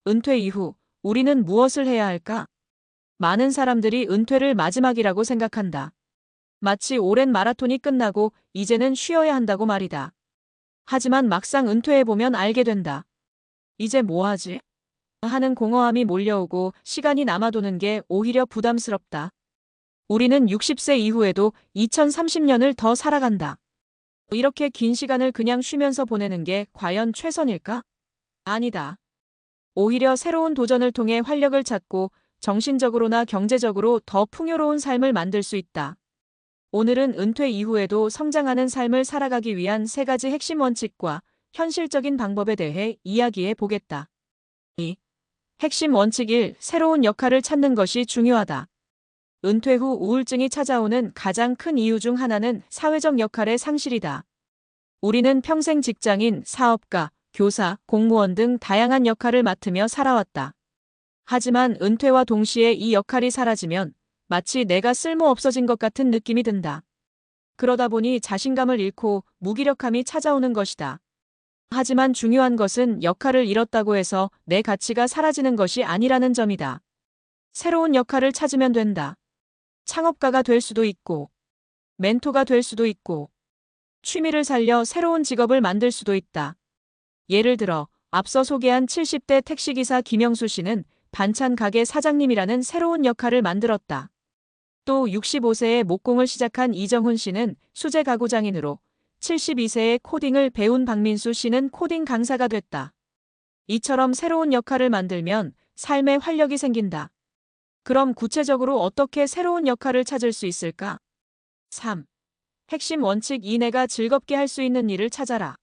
은퇴 이후 우리는 무엇을 해야 할까? 많은 사람들이 은퇴를 마지막이라고 생각한다. 마치 오랜 마라톤이 끝나고 이제는 쉬어야 한다고 말이다. 하지만 막상 은퇴해보면 알게 된다. 이제 뭐 하지? 하는 공허함이 몰려오고 시간이 남아도는 게 오히려 부담스럽다. 우리는 60세 이후에도 2030년을 더 살아간다. 이렇게 긴 시간을 그냥 쉬면서 보내는 게 과연 최선일까? 아니다. 오히려 새로운 도전을 통해 활력을 찾고 정신적으로나 경제적으로 더 풍요로운 삶을 만들 수 있다. 오늘은 은퇴 이후에도 성장하는 삶을 살아가기 위한 3가지 핵심 원칙과 현실적인 방법에 대해 이야기해 보겠다. 2. 핵심 원칙 1. 새로운 역할을 찾는 것이 중요하다. 은퇴 후 우울증이 찾아오는 가장 큰 이유 중 하나는 사회적 역할의 상실이다. 우리는 평생 직장인, 사업가, 교사, 공무원 등 다양한 역할을 맡으며 살아왔다. 하지만 은퇴와 동시에 이 역할이 사라지면 마치 내가 쓸모없어진 것 같은 느낌이 든다. 그러다 보니 자신감을 잃고 무기력함이 찾아오는 것이다. 하지만 중요한 것은 역할을 잃었다고 해서 내 가치가 사라지는 것이 아니라는 점이다. 새로운 역할을 찾으면 된다. 창업가가 될 수도 있고, 멘토가 될 수도 있고, 취미를 살려 새로운 직업을 만들 수도 있다. 예를 들어 앞서 소개한 70대 택시기사 김영수 씨는 반찬 가게 사장님이라는 새로운 역할을 만들었다. 또 65세에 목공을 시작한 이정훈 씨는 수제 가구장인으로, 72세에 코딩을 배운 박민수 씨는 코딩 강사가 됐다. 이처럼 새로운 역할을 만들면 삶에 활력이 생긴다. 그럼 구체적으로 어떻게 새로운 역할을 찾을 수 있을까? 3. 핵심 원칙 2. 내가 즐겁게 할 수 있는 일을 찾아라.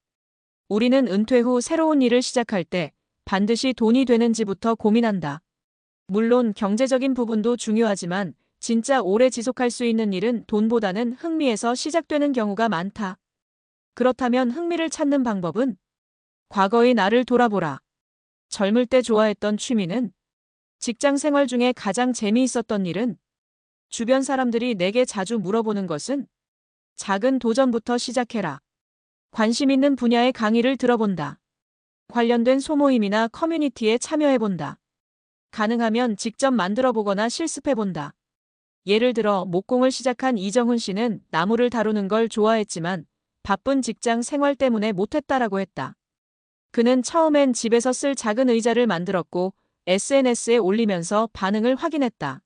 우리는 은퇴 후 새로운 일을 시작할 때 반드시 돈이 되는지부터 고민한다. 물론 경제적인 부분도 중요하지만 진짜 오래 지속할 수 있는 일은 돈보다는 흥미에서 시작되는 경우가 많다. 그렇다면 흥미를 찾는 방법은? 과거의 나를 돌아보라. 젊을 때 좋아했던 취미는? 직장 생활 중에 가장 재미있었던 일은? 주변 사람들이 내게 자주 물어보는 것은? 작은 도전부터 시작해라. 관심 있는 분야의 강의를 들어본다. 관련된 소모임이나 커뮤니티에 참여해본다. 가능하면 직접 만들어보거나 실습해본다. 예를 들어 목공을 시작한 이정훈 씨는 나무를 다루는 걸 좋아했지만 바쁜 직장 생활 때문에 못했다라고 했다. 그는 처음엔 집에서 쓸 작은 의자를 만들었고 SNS에 올리면서 반응을 확인했다.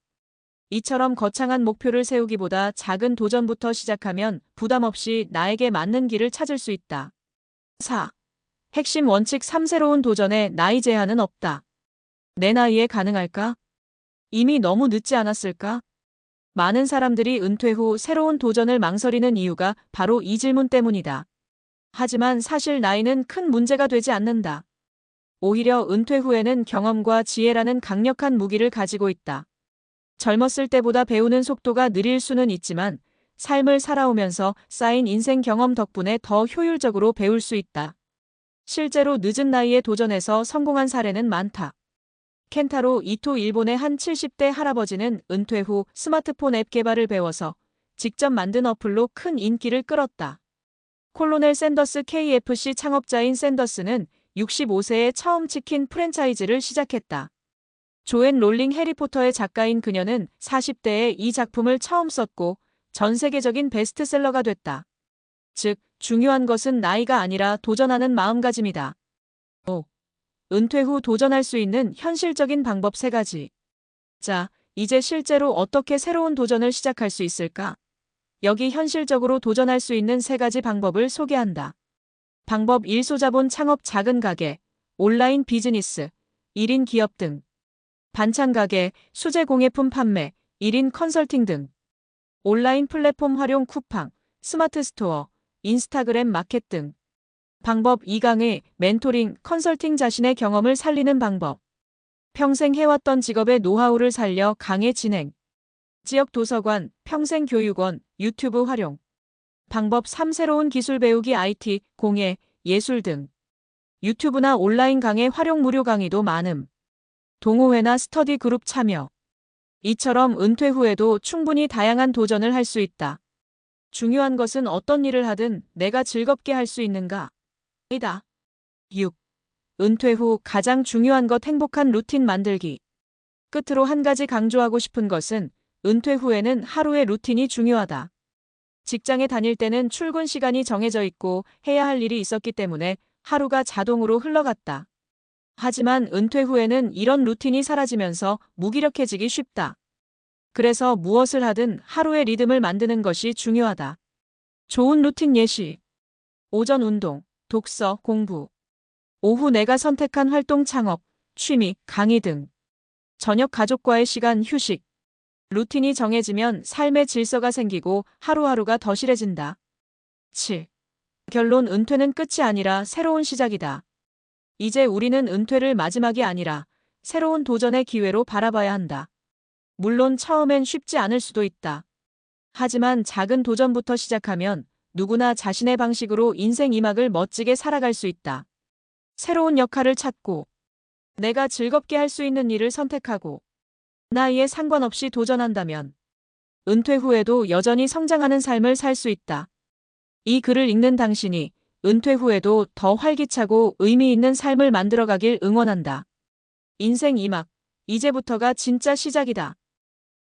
이처럼 거창한 목표를 세우기보다 작은 도전부터 시작하면 부담 없이 나에게 맞는 길을 찾을 수 있다. 4. 핵심 원칙 3. 새로운 도전에 나이 제한은 없다. 내 나이에 가능할까? 이미 너무 늦지 않았을까? 많은 사람들이 은퇴 후 새로운 도전을 망설이는 이유가 바로 이 질문 때문이다. 하지만 사실 나이는 큰 문제가 되지 않는다. 오히려 은퇴 후에는 경험과 지혜라는 강력한 무기를 가지고 있다. 젊었을 때보다 배우는 속도가 느릴 수는 있지만 삶을 살아오면서 쌓인 인생 경험 덕분에 더 효율적으로 배울 수 있다. 실제로 늦은 나이에 도전해서 성공한 사례는 많다. 켄타로 이토 일본의 한 70대 할아버지는 은퇴 후 스마트폰 앱 개발을 배워서 직접 만든 어플로 큰 인기를 끌었다. 콜로넬 샌더스 KFC 창업자인 샌더스는 65세에 처음 치킨 프랜차이즈를 시작했다. 조앤 롤링 해리포터의 작가인 그녀는 40대에 이 작품을 처음 썼고 전 세계적인 베스트셀러가 됐다. 즉, 중요한 것은 나이가 아니라 도전하는 마음가짐이다. 5. 은퇴 후 도전할 수 있는 현실적인 방법 3가지. 자, 이제 실제로 어떻게 새로운 도전을 시작할 수 있을까? 여기 현실적으로 도전할 수 있는 3가지 방법을 소개한다. 방법 1. 소자본 창업 작은 가게, 온라인 비즈니스, 1인 기업 등. 반찬 가게, 수제 공예품 판매, 1인 컨설팅 등. 온라인 플랫폼 활용 쿠팡, 스마트 스토어, 인스타그램 마켓 등. 방법 2. 강의, 멘토링, 컨설팅 자신의 경험을 살리는 방법. 평생 해왔던 직업의 노하우를 살려 강의 진행. 지역 도서관, 평생교육원, 유튜브 활용. 방법 3. 새로운 기술 배우기 IT, 공예, 예술 등. 유튜브나 온라인 강의 활용 무료 강의도 많음. 동호회나 스터디 그룹 참여. 이처럼 은퇴 후에도 충분히 다양한 도전을 할 수 있다. 중요한 것은 어떤 일을 하든 내가 즐겁게 할 수 있는가? 이다. 6. 은퇴 후 가장 중요한 것 행복한 루틴 만들기. 끝으로 한 가지 강조하고 싶은 것은 은퇴 후에는 하루의 루틴이 중요하다. 직장에 다닐 때는 출근 시간이 정해져 있고 해야 할 일이 있었기 때문에 하루가 자동으로 흘러갔다. 하지만 은퇴 후에는 이런 루틴이 사라지면서 무기력해지기 쉽다. 그래서 무엇을 하든 하루의 리듬을 만드는 것이 중요하다. 좋은 루틴 예시. 오전 운동, 독서, 공부. 오후 내가 선택한 활동 창업, 취미, 강의 등. 저녁 가족과의 시간 휴식. 루틴이 정해지면 삶의 질서가 생기고 하루하루가 더 실해진다. 7. 결론 은퇴는 끝이 아니라 새로운 시작이다. 이제 우리는 은퇴를 마지막이 아니라 새로운 도전의 기회로 바라봐야 한다. 물론 처음엔 쉽지 않을 수도 있다. 하지만 작은 도전부터 시작하면 누구나 자신의 방식으로 인생 2막을 멋지게 살아갈 수 있다. 새로운 역할을 찾고, 내가 즐겁게 할 수 있는 일을 선택하고, 나이에 상관없이 도전한다면 은퇴 후에도 여전히 성장하는 삶을 살 수 있다. 이 글을 읽는 당신이 은퇴 후에도 더 활기차고 의미 있는 삶을 만들어가길 응원한다. 인생 2막, 이제부터가 진짜 시작이다.